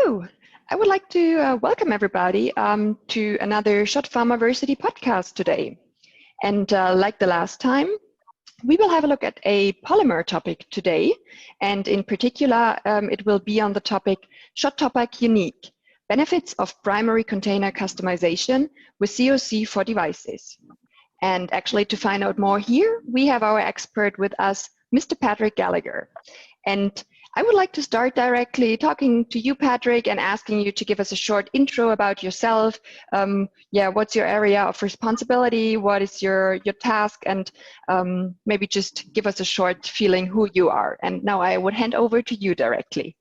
Hello, I would like to welcome everybody to another SCHOTT Pharmaversity podcast today. And like the last time, we will have a look at a polymer topic today. And in particular, it will be on the topic SCHOTT TOPPAC Unique, Benefits of Primary Container Customization with COC for Devices. And actually to find out more here, we have our expert with us, Mr. Patrick Gallagher. And I would like to start directly talking to you, Patrick, and asking you to give us a short intro about yourself. What's your area of responsibility? What is your task? And maybe just give us a short feeling who you are. And now I would hand over to you directly.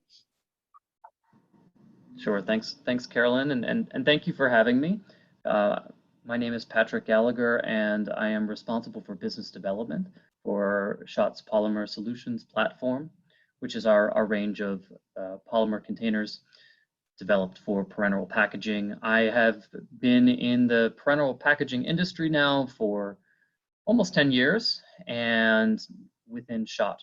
Sure, thanks Carolyn, and thank you for having me. My name is Patrick Gallagher, and I am responsible for business development for SCHOTT's Polymer Solutions platform, which is our range of polymer containers developed for parenteral packaging. I have been in the parenteral packaging industry now for almost 10 years, and within SCHOTT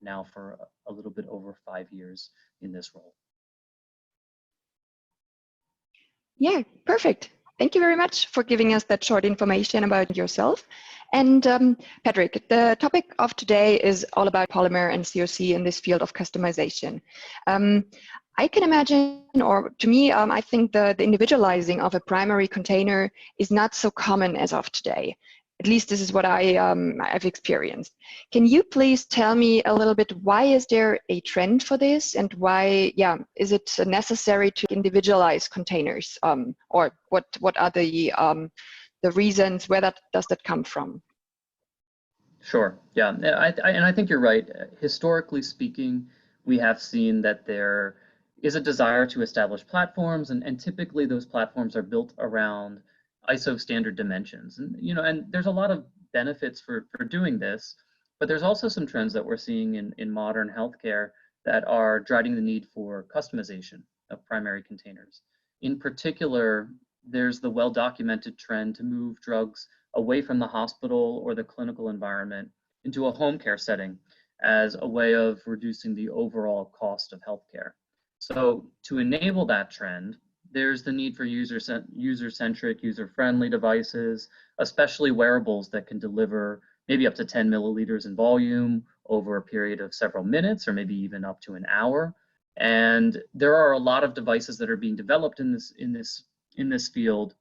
now for a little bit over 5 years in this role. Yeah, perfect. Thank you very much for giving us that short information about yourself. And Patrick, the topic of today is all about polymer and COC in this field of customization. I can imagine, or to me, I think the individualizing of a primary container is not so common as of today. At least this is what I've experienced. Can you please tell me a little bit, why is there a trend for this, and why, is it necessary to individualize containers, or what are the reasons? Where does that come from? Sure. Yeah, and I think you're right. Historically speaking, we have seen that there is a desire to establish platforms, and typically those platforms are built around ISO standard dimensions, and there's a lot of benefits for doing this, but there's also some trends that we're seeing in modern healthcare that are driving the need for customization of primary containers. In particular, there's the well-documented trend to move drugs away from the hospital or the clinical environment into a home care setting as a way of reducing the overall cost of healthcare. So to enable that trend, there's the need for user-centric, user-friendly devices, especially wearables that can deliver maybe up to 10 milliliters in volume over a period of several minutes, or maybe even up to an hour. And there are a lot of devices that are being developed in this field.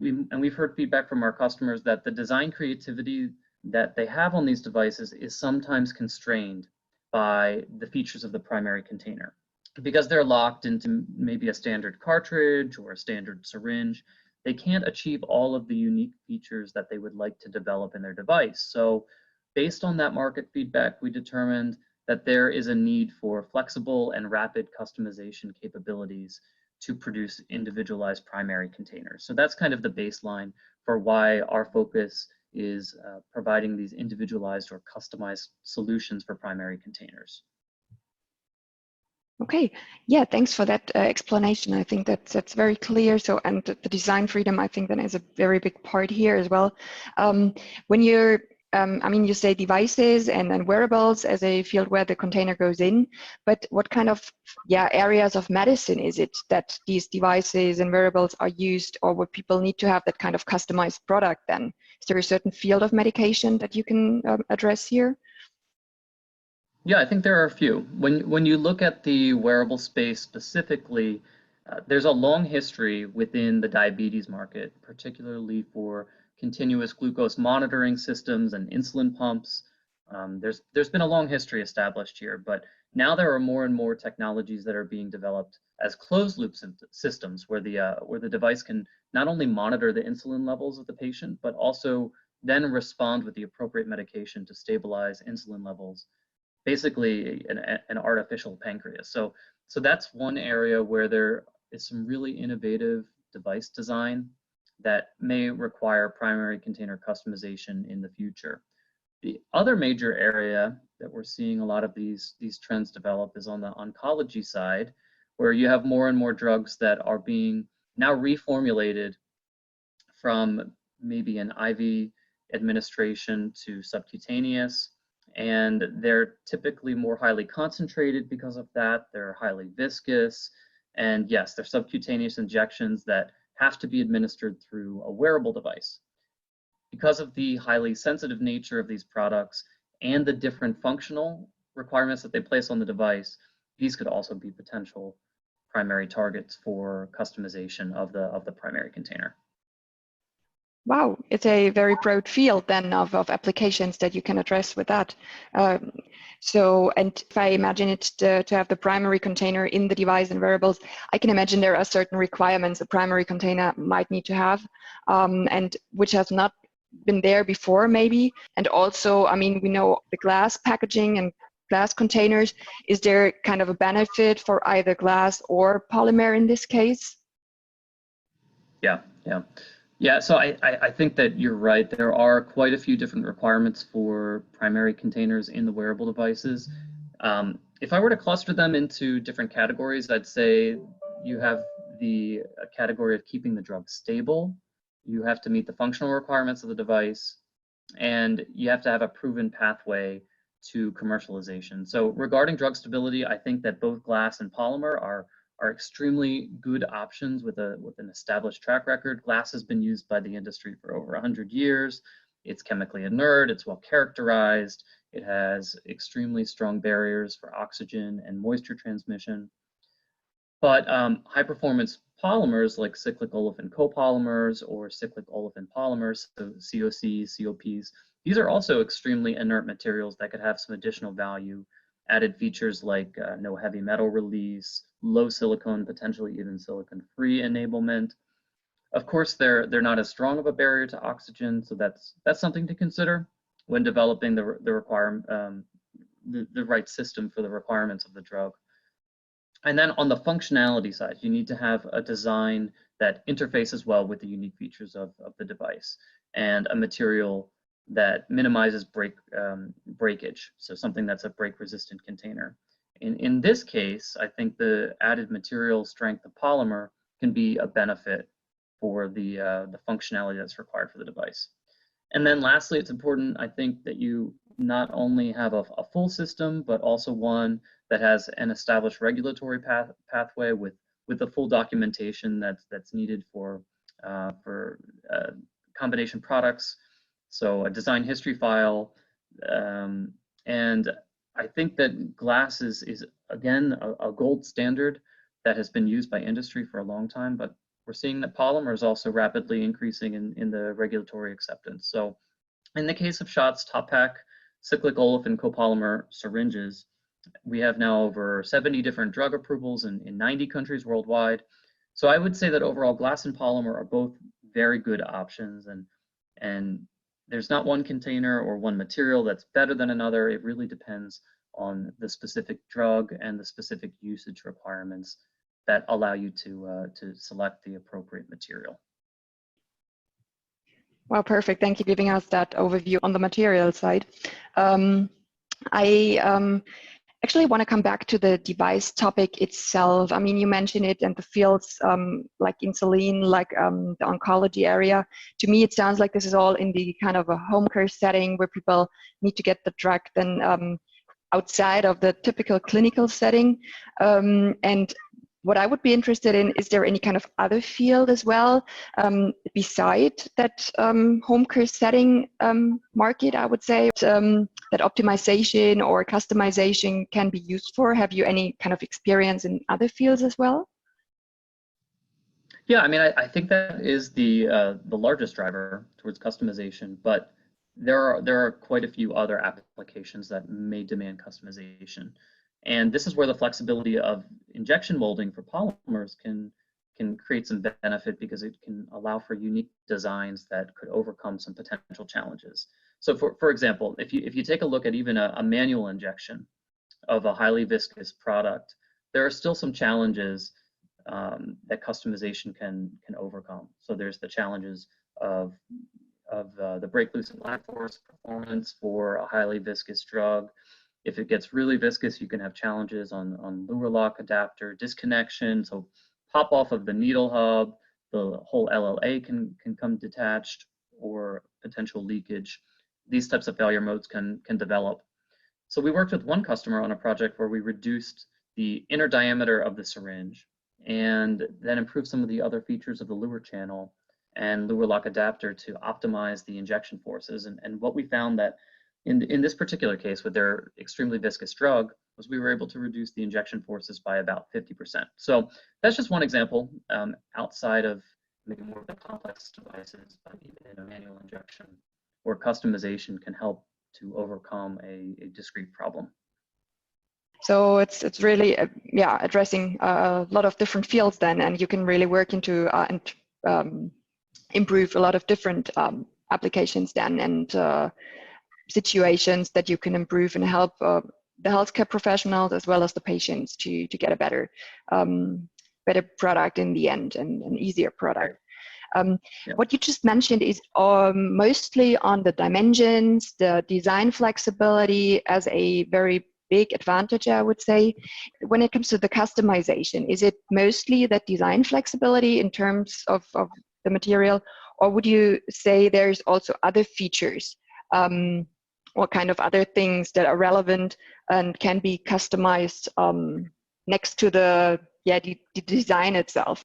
We've heard feedback from our customers that the design creativity that they have on these devices is sometimes constrained by the features of the primary container, because they're locked into maybe a standard cartridge or a standard syringe. They can't achieve all of the unique features that they would like to develop in their device. So based on that market feedback, we determined that there is a need for flexible and rapid customization capabilities to produce individualized primary containers. So that's kind of the baseline for why our focus is providing these individualized or customized solutions for primary containers. Okay, yeah, thanks for that explanation. I think that's very clear. So, and the design freedom, I think, then is a very big part here as well. When you're, you say devices and wearables as a field where the container goes in, but what kind of areas of medicine is it that these devices and wearables are used, or would people need to have that kind of customized product then? Is there a certain field of medication that you can address here? Yeah, I think there are a few. When you look at the wearable space specifically, there's a long history within the diabetes market, particularly for continuous glucose monitoring systems and insulin pumps. There's been a long history established here, but now there are more and more technologies that are being developed as closed loop systems, where the device can not only monitor the insulin levels of the patient, but also then respond with the appropriate medication to stabilize insulin levels. Basically an artificial pancreas. So that's one area where there is some really innovative device design that may require primary container customization in the future. The other major area that we're seeing a lot of these trends develop is on the oncology side, where you have more and more drugs that are being now reformulated from maybe an IV administration to subcutaneous. And they're typically more highly concentrated because of that. They're highly viscous. And yes, they're subcutaneous injections that have to be administered through a wearable device. Because of the highly sensitive nature of these products and the different functional requirements that they place on the device, these could also be potential primary targets for customization of the primary container. Wow, it's a very broad field then of applications that you can address with that. And if I imagine it to have the primary container in the device and wearables, I can imagine there are certain requirements a primary container might need to have, and which has not been there before maybe. And also, I mean, we know the glass packaging and glass containers. Is there kind of a benefit for either glass or polymer in this case? Yeah, so I think that you're right. There are quite a few different requirements for primary containers in the wearable devices. If I were to cluster them into different categories, I'd say you have the category of keeping the drug stable. You have to meet the functional requirements of the device, and you have to have a proven pathway to commercialization. So regarding drug stability, I think that both glass and polymer are extremely good options with an established track record. Glass has been used by the industry for over 100 years. It's chemically inert, it's well characterized, it has extremely strong barriers for oxygen and moisture transmission. But high performance polymers like cyclic olefin copolymers or cyclic olefin polymers, so COCs, COPs, these are also extremely inert materials that could have some additional value, added features like no heavy metal release, low silicone, potentially even silicon-free enablement. Of course, they're not as strong of a barrier to oxygen, so that's something to consider when developing the right system for the requirements of the drug. And then on the functionality side, you need to have a design that interfaces well with the unique features of the device and a material that minimizes breakage, so something that's a break-resistant container. In this case, I think the added material strength of polymer can be a benefit for the functionality that's required for the device. And then lastly, it's important, I think, that you not only have a full system, but also one that has an established regulatory pathway with the full documentation that's needed for combination products. So a design history file, and I think that glass is again a gold standard that has been used by industry for a long time, but we're seeing that polymer is also rapidly increasing in the regulatory acceptance. So in the case of SCHOTT's TOPPAC cyclic olefin copolymer syringes, we have now over 70 different drug approvals in 90 countries worldwide. So I would say that overall glass and polymer are both very good options, and there's not one container or one material that's better than another. It really depends on the specific drug and the specific usage requirements that allow you to select the appropriate material. Well, perfect. Thank you for giving us that overview on the material side. I actually want to come back to the device topic itself. I mean, you mentioned it and the fields like insulin, like the oncology area. To me, it sounds like this is all in the kind of a home care setting where people need to get the drug then outside of the typical clinical setting. And what I would be interested in, is there any kind of other field as well beside that home care setting market, I would say, that optimization or customization can be used for? Have you any kind of experience in other fields as well? Yeah, I mean, I think that is the largest driver towards customization, but there are quite a few other applications that may demand customization. And this is where the flexibility of injection molding for polymers can create some benefit, because it can allow for unique designs that could overcome some potential challenges. So for example, if you take a look at even a manual injection of a highly viscous product, there are still some challenges that customization can overcome. So there's the challenges of the break loose and lag force performance for a highly viscous drug. If it gets really viscous, you can have challenges on lure lock adapter disconnection. So pop off of the needle hub, the whole LLA can come detached, or potential leakage. These types of failure modes can develop. So we worked with one customer on a project where we reduced the inner diameter of the syringe and then improve some of the other features of the lure channel and lure lock adapter to optimize the injection forces. And what we found that in this particular case with their extremely viscous drug was we were able to reduce the injection forces by about 50%. So that's just one example outside of maybe more of the complex devices, but even in a manual injection where customization can help to overcome a discrete problem. So it's really yeah, addressing a lot of different fields then, and you can really work into and improve a lot of different applications then, and situations that you can improve and help the healthcare professionals as well as the patients to get a better better product in the end, and an easier product. Yeah. What you just mentioned is mostly on the dimensions, the design flexibility as a very big advantage, I would say. When it comes to the customization, is it mostly that design flexibility in terms of the material, or would you say there's also other features or kind of other things that are relevant and can be customized next to the design itself?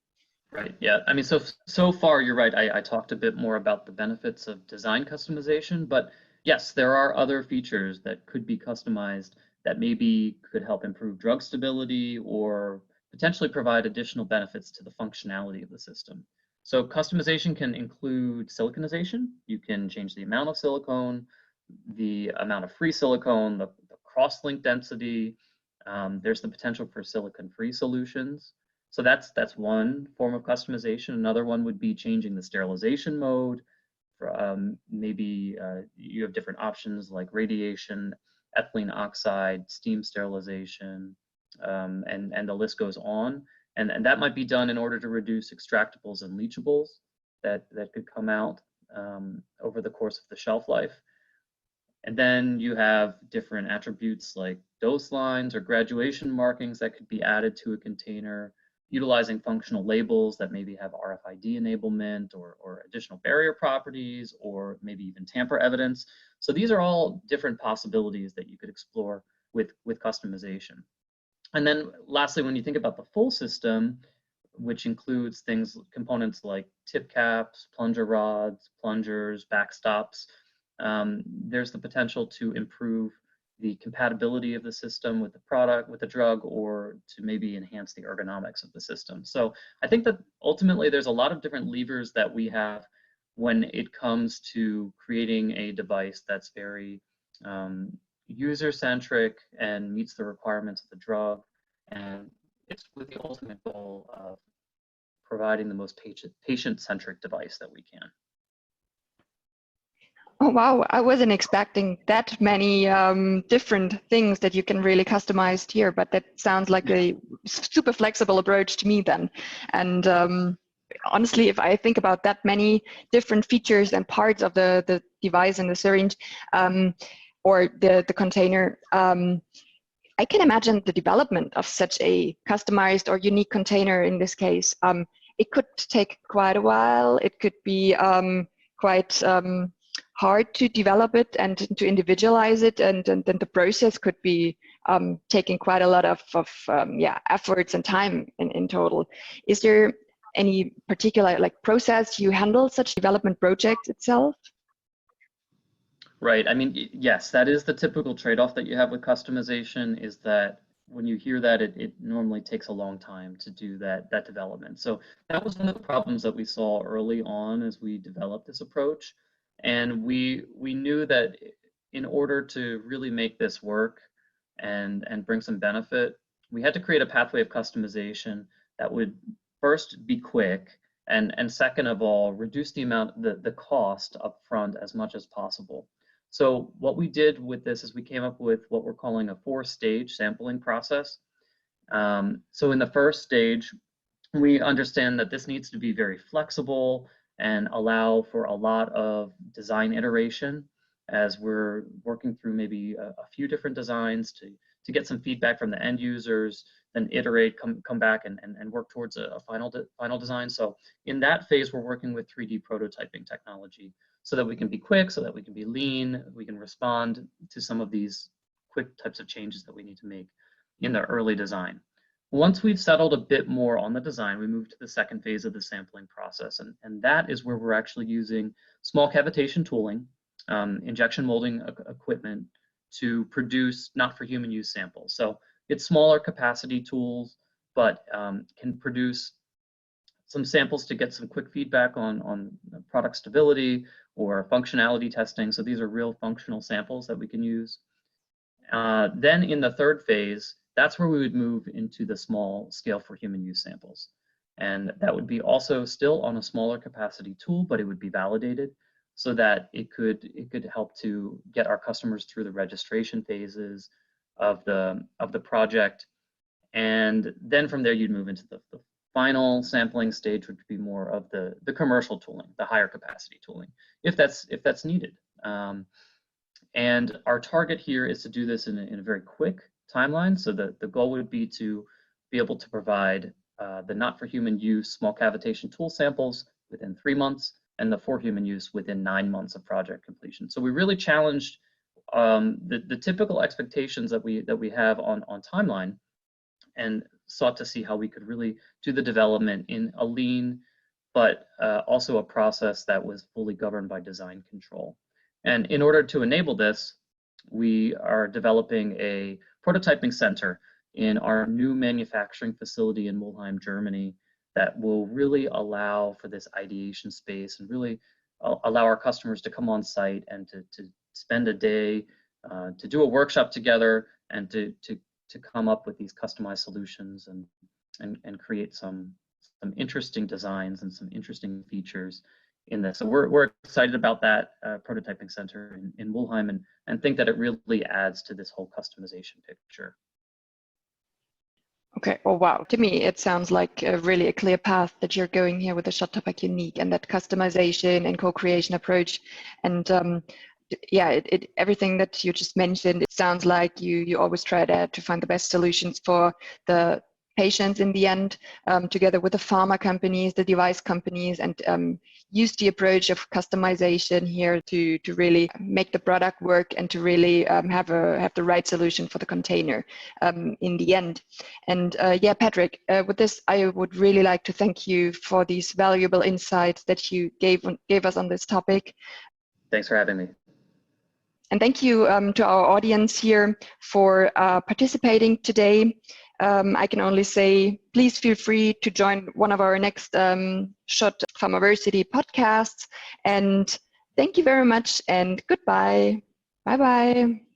Right, yeah, I mean, so far you're right. I talked a bit more about the benefits of design customization, but yes, there are other features that could be customized that maybe could help improve drug stability or potentially provide additional benefits to the functionality of the system. So customization can include siliconization. You can change the amount of silicone, the amount of free silicone, the cross-link density. There's the potential for silicon-free solutions. So that's one form of customization. Another one would be changing the sterilization mode. Maybe you have different options like radiation, ethylene oxide, steam sterilization, and the list goes on. And that might be done in order to reduce extractables and leachables that could come out over the course of the shelf life. And then you have different attributes like dose lines or graduation markings that could be added to a container, utilizing functional labels that maybe have RFID enablement or additional barrier properties, or maybe even tamper evidence. So these are all different possibilities that you could explore with customization. And then lastly, when you think about the full system, which includes components like tip caps, plunger rods, plungers, backstops, there's the potential to improve the compatibility of the system with the product, with the drug, or to maybe enhance the ergonomics of the system. So I think that ultimately there's a lot of different levers that we have when it comes to creating a device that's very user-centric and meets the requirements of the drug. And it's with the ultimate goal of providing the most patient-centric device that we can. Oh, wow, I wasn't expecting that many different things that you can really customize here, but that sounds like a super flexible approach to me then. And honestly, if I think about that many different features and parts of the device and the syringe or the container, I can imagine the development of such a customized or unique container in this case. It could take quite a while. It could be quite hard to develop it and to individualize it, and then the process could be taking quite a lot of efforts and time in total. Is there any particular process you handle such development projects itself? Right. I mean, yes, that is the typical trade-off that you have with customization, is that when you hear that, it normally takes a long time to do that development. So that was one of the problems that we saw early on as we developed this approach. And we knew that in order to really make this work and bring some benefit, we had to create a pathway of customization that would first be quick, and second of all, reduce the cost up front as much as possible. So what we did with this is we came up with what we're calling a 4-stage sampling process. So in the first stage, we understand that this needs to be very flexible and allow for a lot of design iteration as we're working through maybe a few different designs to get some feedback from the end users, then iterate, come back and work towards a final design. So in that phase, we're working with 3D prototyping technology so that we can be quick, so that we can be lean, we can respond to some of these quick types of changes that we need to make in the early design. Once we've settled a bit more on the design, we move to the second phase of the sampling process, and that is where we're actually using small cavitation tooling, injection molding equipment to produce not for human use samples. So it's smaller capacity tools, but can produce some samples to get some quick feedback on product stability or functionality testing. So these are real functional samples that we can use. Then in the third phase, that's where we would move into the small scale for human use samples. And that would be also still on a smaller capacity tool, but it would be validated so that it could help to get our customers through the registration phases of the project. And then from there, you'd move into the final sampling stage, which would be more of the commercial tooling, the higher capacity tooling, if that's needed. And our target here is to do this in a very quick timeline. So the goal would be to be able to provide the not for human use small cavitation tool samples within 3 months, and the for human use within 9 months of project completion. So we really challenged the typical expectations that we have on timeline, and sought to see how we could really do the development in a lean, but also a process that was fully governed by design control. And in order to enable this, we are developing a prototyping center in our new manufacturing facility in Mulheim, Germany, that will really allow for this ideation space and really allow our customers to come on site and to spend a day, to do a workshop together, and to come up with these customized solutions and create some interesting designs and some interesting features in this. So we're excited about that prototyping center in Mulheim, and think that it really adds to this whole customization picture. Okay, well, wow. To me, it sounds like really a clear path that you're going here with the SCHOTT TOPPAC Unique and that customization and co-creation approach. And yeah, everything that you just mentioned, it sounds like you always try to find the best solutions for the patients in the end, together with the pharma companies, the device companies, and use the approach of customization here to really make the product work and to really have the right solution for the container in the end. And yeah, Patrick, with this, I would really like to thank you for these valuable insights that you gave us on this topic. Thanks for having me. And thank you to our audience here for participating today. I can only say, please feel free to join one of our next SCHOTT Pharmaversity podcasts. And thank you very much, and goodbye. Bye-bye.